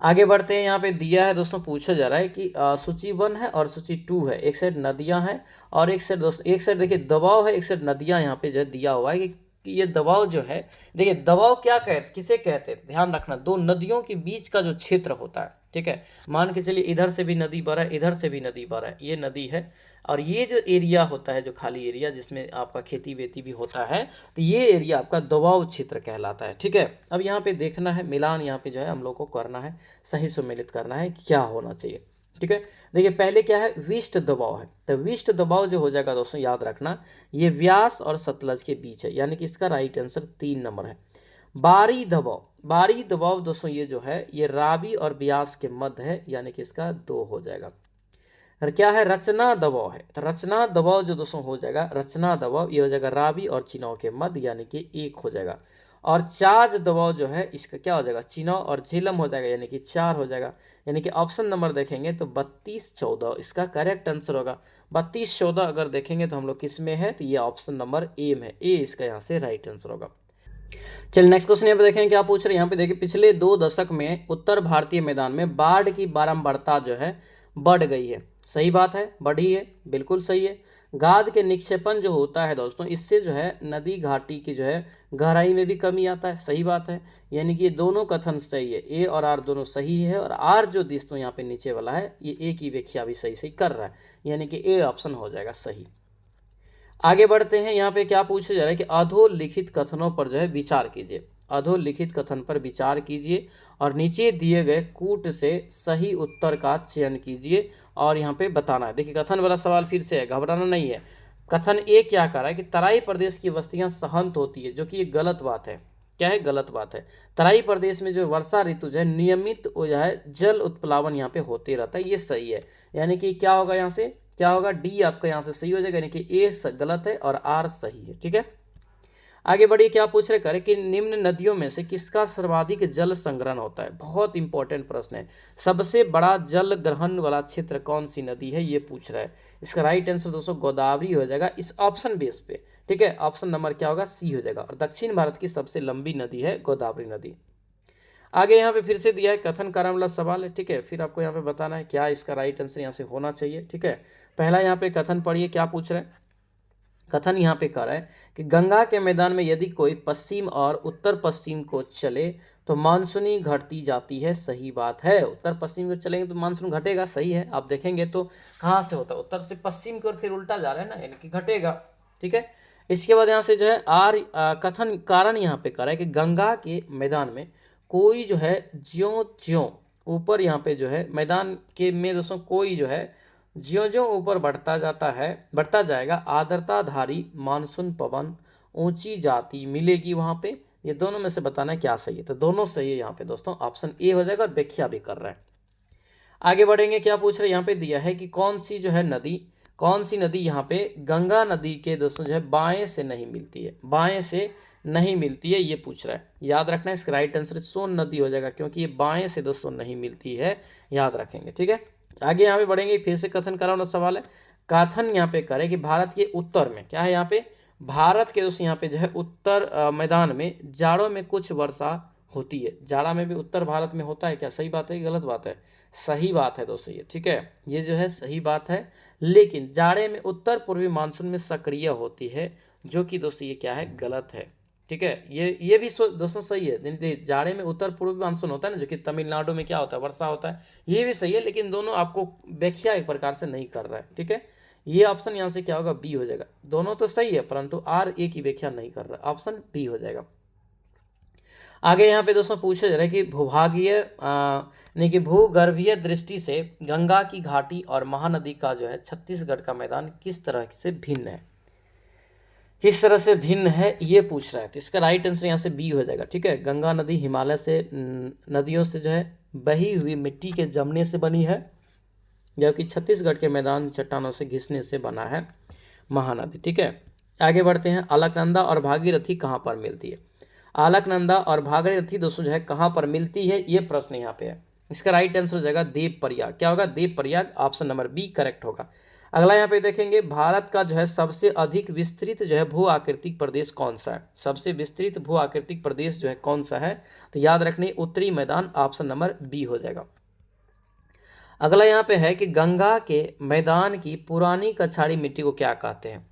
आगे बढ़ते हैं। यहाँ पे दिया है दोस्तों, पूछा जा रहा है कि सूची 1 है और सूची 2 है। एक साइड नदियां हैं और एक साइड दोस्तों, एक साइड देखिए दबाव है, एक साइड नदियां यहाँ पे जो है दिया हुआ है कि ये दबाव जो है, देखिए दबाव क्या किसे कहते हैं? ध्यान रखना, दो नदियों के बीच का जो क्षेत्र होता है, ठीक है। मान के चलिए इधर से भी नदी बह रहा है, इधर से भी नदी बह रहा है, ये नदी है। और ये जो एरिया होता है, जो खाली एरिया जिसमें आपका खेती वेती भी होता है, तो ये एरिया आपका दबाव क्षेत्र कहलाता है, ठीक है। अब यहाँ पे देखना है, मिलान यहाँ पे जो है हम लोग को करना है, सही सम्मिलित करना है क्या होना चाहिए, ठीक है। देखिए पहले क्या है? विष्ट दबाव है। तो विष्ट दबाव जो हो जाएगा दोस्तों, याद रखना, ये व्यास और सतलज के बीच है, यानी कि इसका राइट आंसर 3 नंबर है। बारी दबाव, बारी दबाव दोस्तों ये जो है ये रावी और ब्यास के मध्य है, यानी कि इसका 2 हो जाएगा। और क्या है? रचना दबाव है। तो रचना दबाव जो दोस्तों हो जाएगा, रचना दबाव ये हो जाएगा रावी और चिनाव के मध्य, यानी कि 1 हो जाएगा। और चार्ज दबाव जो है इसका क्या हो जाएगा? चिनाव और झेलम हो जाएगा, यानी कि 4 हो जाएगा। यानी कि ऑप्शन नंबर देखेंगे तो 32 14 इसका करेक्ट आंसर होगा। 32 14 अगर देखेंगे तो हम लोग किस में है? तो ये ऑप्शन नंबर ए में, ए इसका यहाँ से राइट आंसर होगा। चलिए नेक्स्ट क्वेश्चन यहाँ पे देखें क्या पूछ रहे हैं। यहाँ पे देखिए पिछले 2 दशक में उत्तर भारतीय मैदान में बाढ़ की बारंबारता जो है बढ़ गई है। सही बात है, बढ़ी है, बिल्कुल सही है। गाद के निक्षेपण जो होता है दोस्तों, इससे जो है नदी घाटी की जो है गहराई में भी कमी आता है। सही बात है, यानी कि ये दोनों कथन सही है, ए और आर दोनों सही है। और आर जो दोस्तों यहाँ पे नीचे वाला है, ये ए की व्याख्या भी सही सही कर रहा है, यानी कि ए ऑप्शन हो जाएगा सही। आगे बढ़ते हैं। यहाँ पे क्या पूछा जा रहा है कि अधोलिखित कथनों पर जो है विचार कीजिए। अधोलिखित कथन पर विचार कीजिए और नीचे दिए गए कूट से सही उत्तर का चयन कीजिए और यहाँ पे बताना है। देखिए कथन वाला सवाल फिर से है, घबराना नहीं है। कथन ए क्या कर रहा है कि तराई प्रदेश की बस्तियां सहंत होती है, जो कि ये गलत बात है। क्या है? गलत बात है। तराई प्रदेश में जो वर्षा ऋतु जो है नियमित जो है जल उत्प्लावन यहाँ पे होते रहता है, ये सही है। यानी कि क्या होगा यहाँ से? क्या होगा? डी आपका यहाँ से सही हो जाएगा, यानी कि ए गलत है और आर सही है, ठीक है। आगे बढ़िए। क्या पूछ रहे करें कि निम्न नदियों में से किसका सर्वाधिक जल संग्रहण होता है? बहुत इंपॉर्टेंट प्रश्न है। सबसे बड़ा जल ग्रहण वाला क्षेत्र कौन सी नदी है, ये पूछ रहा है। इसका राइट आंसर दोस्तों गोदावरी हो जाएगा इस ऑप्शन बेस पे, ठीक है। ऑप्शन नंबर क्या होगा? सी हो जाएगा। और दक्षिण भारत की सबसे लंबी नदी है गोदावरी नदी। आगे यहाँ पे फिर से दिया है कथन कारण वाला सवाल है, ठीक है। फिर आपको यहाँ पे बताना है क्या इसका राइट आंसर यहाँ से होना चाहिए, ठीक है। पहला यहाँ पे कथन पढ़िए, क्या पूछ रहे हैं। कथन यहाँ पे कर रहा है कि गंगा के मैदान में यदि कोई पश्चिम और उत्तर पश्चिम को चले तो मानसूनी घटती जाती है। सही बात है, उत्तर पश्चिम को चलेंगे तो मानसून घटेगा, सही है। आप देखेंगे तो कहाँ से होता है? उत्तर से पश्चिम की ओर फिर उल्टा जा रहा है ना, यानी कि घटेगा, ठीक है। इसके बाद यहाँ से जो है आर कथन कारण यहाँ पे कर रहा है कि गंगा के मैदान में कोई जो है ज्यों ज्यों ऊपर यहाँ पे जो है मैदान के में दोस्तों कोई जो है ज्यों ज्यों ऊपर बढ़ता जाएगा आर्द्रताधारी मानसून पवन ऊंची जाती मिलेगी वहाँ पे। ये दोनों में से बताना है क्या सही है। तो दोनों सही है यहाँ पे दोस्तों, ऑप्शन ए हो जाएगा और व्याख्या भी कर रहा है। आगे बढ़ेंगे। क्या पूछ रहे हैं यहाँ पे दिया है कि कौन सी जो है नदी कौन सी नदी यहाँ पे गंगा नदी के दोस्तों जो है बाएं से नहीं मिलती है, बाएं से नहीं मिलती है, ये पूछ रहा है। याद रखना है, इसका राइट आंसर सोन नदी हो जाएगा, क्योंकि ये बाएं से दोस्तों नहीं मिलती है, याद रखेंगे। ठीक है, आगे यहाँ पे बढ़ेंगे, फिर से कथन करा वाला सवाल है। कथन यहाँ पे करें कि भारत के उत्तर में क्या है, यहाँ पे भारत के दोस्तों यहाँ पे जो है उत्तर मैदान में जाड़ों में कुछ वर्षा होती है। जाड़ा में भी उत्तर भारत में होता है क्या, सही बात है कि गलत बात है? सही बात है दोस्तों ये, ठीक है, ये जो है सही बात है। लेकिन जाड़े में उत्तर पूर्वी मानसून में सक्रिय होती है, जो कि दोस्तों ये क्या है, गलत है। ठीक है, ये भी दोस्तों सही है। जाड़े में उत्तर पूर्वी मानसून होता है ना, जो कि तमिलनाडु में क्या होता है, वर्षा होता है, ये भी सही है। लेकिन दोनों आपको व्याख्या एक प्रकार से नहीं कर रहा है। ठीक है, ये ऑप्शन यहाँ से क्या होगा, बी हो जाएगा। दोनों तो सही है, परंतु आर ए की व्याख्या नहीं कर रहा, ऑप्शन बी हो जाएगा। आगे यहाँ पे दोस्तों पूछा जा रहा है कि भूभागीय यानी कि भूगर्भीय दृष्टि से गंगा की घाटी और महानदी का जो है छत्तीसगढ़ का मैदान किस तरह से भिन्न है, किस तरह से भिन्न है, ये पूछ रहा है। तो इसका राइट आंसर यहाँ से बी हो जाएगा। ठीक है, गंगा नदी हिमालय से नदियों से जो है बही हुई मिट्टी के जमने से बनी है, जबकि छत्तीसगढ़ के मैदान चट्टानों से घिसने से बना है महानदी। ठीक है, आगे बढ़ते हैं। अलकनंदा और भागीरथी कहाँ पर मिलती है? अलकनंदा और भागीरथी दोस्तों जो है कहाँ पर मिलती है, ये प्रश्न यहाँ पे है। इसका राइट आंसर हो जाएगा देव प्रयाग। क्या होगा, Devprayag, option number B correct होगा। अगला यहाँ पे देखेंगे, भारत का जो है सबसे अधिक विस्तृत जो है भू आकृतिक प्रदेश कौन सा है? सबसे विस्तृत भू आकृतिक प्रदेश जो है कौन सा है? तो याद रखने उत्तरी मैदान, ऑप्शन नंबर बी हो जाएगा। अगला यहाँ पे है कि गंगा के मैदान की पुरानी कछाड़ी मिट्टी को क्या कहते हैं?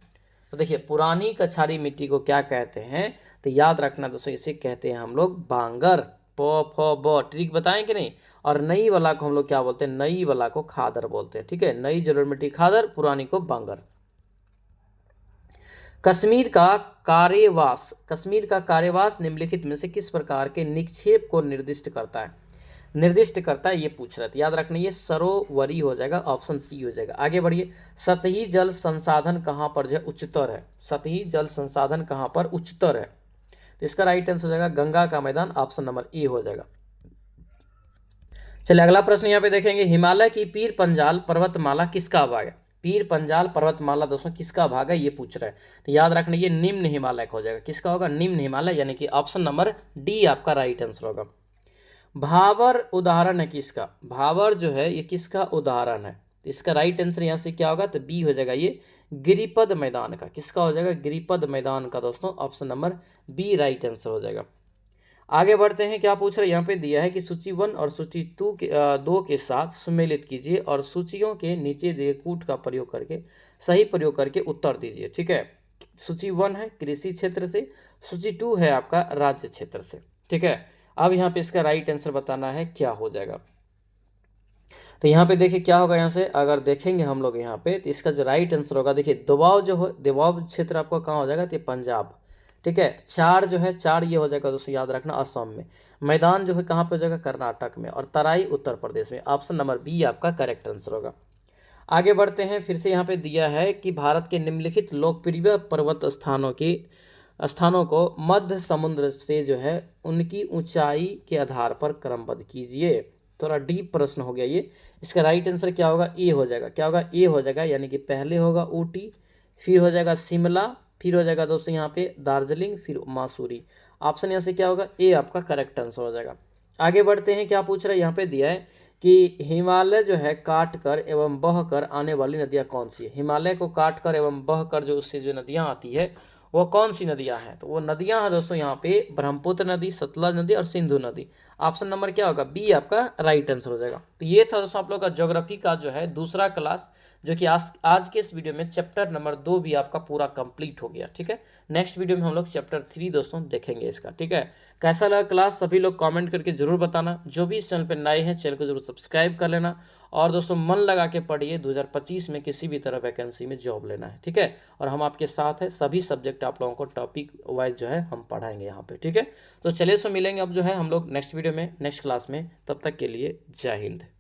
तो देखिए, पुरानी कछाड़ी मिट्टी को क्या कहते हैं? तो याद रखना दोस्तों, इसे कहते हैं हम लोग बांगर, प फ ब, ट्रिक बताएं कि नहीं। और नई वाला को हम लोग क्या बोलते हैं, नई वाला को खादर बोलते हैं। ठीक है, नई जलोढ़ मिट्टी खादर, पुरानी को बांगर। कश्मीर का कार्यवास निम्नलिखित में से किस प्रकार के निक्षेप को निर्दिष्ट करता है? ये पूछ रहा था। याद रखना, ये सरोवरी हो जाएगा, ऑप्शन सी हो जाएगा। आगे बढ़िए, सतही जल संसाधन कहाँ पर जो है उच्चतर है? सतही जल संसाधन कहाँ पर उच्चतर है? तो इसका राइट आंसर हो जाएगा गंगा का मैदान, ऑप्शन नंबर ए हो जाएगा। चलिए अगला प्रश्न यहाँ पे देखेंगे, हिमालय की पीर पंजाल पर्वतमाला किसका भाग है? पीर पंजाल पर्वतमाला दोस्तों किसका भाग है, ये पूछ रहा है। तो याद रखना, ये निम्न हिमालय का हो जाएगा। किसका होगा, निम्न हिमालय, यानी कि ऑप्शन नंबर डी आपका राइट आंसर होगा। भाबर उदाहरण है किसका? भाबर जो है ये किसका उदाहरण है? इसका राइट आंसर यहाँ से क्या होगा, तो बी हो जाएगा, ये गिरिपद मैदान का। किसका हो जाएगा, गिरिपद मैदान का दोस्तों, option number B right answer हो जाएगा। आगे बढ़ते हैं, क्या पूछ रहे हैं, यहाँ पे दिया है कि सूची 1 और सूची 2 के साथ सुमेलित कीजिए और सूचियों के नीचे दिए कूट का प्रयोग करके सही प्रयोग करके उत्तर दीजिए। ठीक है, सूची 1 है कृषि क्षेत्र से, सूची 2 है आपका राज्य क्षेत्र से। ठीक है, अब यहाँ पे इसका राइट आंसर बताना है, क्या हो जाएगा। तो यहाँ पे देखिए क्या होगा, यहाँ से अगर देखेंगे हम लोग यहाँ पे, तो इसका जो राइट आंसर होगा, देखिए दोबाव जो हो, दोबाव क्षेत्र आपका कहाँ हो जाएगा, तो पंजाब। ठीक है, 4 जो है 4 ये हो जाएगा दोस्तों, याद रखना असम में। मैदान जो है कहाँ पे हो जाएगा, कर्नाटक में। और तराई उत्तर प्रदेश में, ऑप्शन नंबर बी आपका करेक्ट आंसर होगा। आगे बढ़ते हैं, फिर से यहाँ पे दिया है कि भारत के निम्नलिखित लोकप्रिय पर्वत स्थानों को मध्य समुद्र से जो है उनकी ऊंचाई के आधार पर क्रमबद्ध कीजिए। थोड़ा डीप प्रश्न हो गया ये। इसका राइट आंसर क्या होगा, ए हो जाएगा। क्या होगा, ए हो जाएगा, यानी कि पहले होगा ऊटी, फिर हो जाएगा शिमला, फिर हो जाएगा दोस्तों यहाँ पे दार्जिलिंग, फिर मासूरी। ऑप्शन यहाँ से क्या होगा, ए आपका करेक्ट आंसर हो जाएगा। आगे बढ़ते हैं, क्या पूछ रहा है, यहाँ पे दिया है कि हिमालय जो है काट कर एवं बह कर आने वाली नदियाँ कौन सी है? हिमालय को काट कर एवं बह कर जो उससे जो नदियाँ आती है वो कौन सी नदियां हैं? तो वो नदियां हैं दोस्तों यहाँ पे ब्रह्मपुत्र नदी, सतलज नदी और सिंधु नदी। ऑप्शन नंबर क्या होगा, बी आपका राइट आंसर हो जाएगा। तो ये था दोस्तों आप लोग का ज्योग्राफी का जो है दूसरा क्लास, जो कि आज के इस वीडियो में चैप्टर नंबर 2 भी आपका पूरा कंप्लीट हो गया। ठीक है, नेक्स्ट वीडियो में हम लोग चैप्टर 3 दोस्तों देखेंगे इसका। ठीक है, कैसा लगा क्लास, सभी लोग कमेंट करके जरूर बताना। जो भी इस चैनल पर नए हैं, चैनल को जरूर सब्सक्राइब कर लेना। और दोस्तों मन लगा के पढ़िए, 2025 में किसी भी तरह वैकेंसी में जॉब लेना है। ठीक है, और हम आपके साथ हैं, सभी सब्जेक्ट आप लोगों को टॉपिक वाइज जो है हम पढ़ाएंगे यहाँ पे। ठीक है, तो चलिए सो मिलेंगे अब जो है हम लोग नेक्स्ट वीडियो में, नेक्स्ट क्लास में। तब तक के लिए जय हिंद।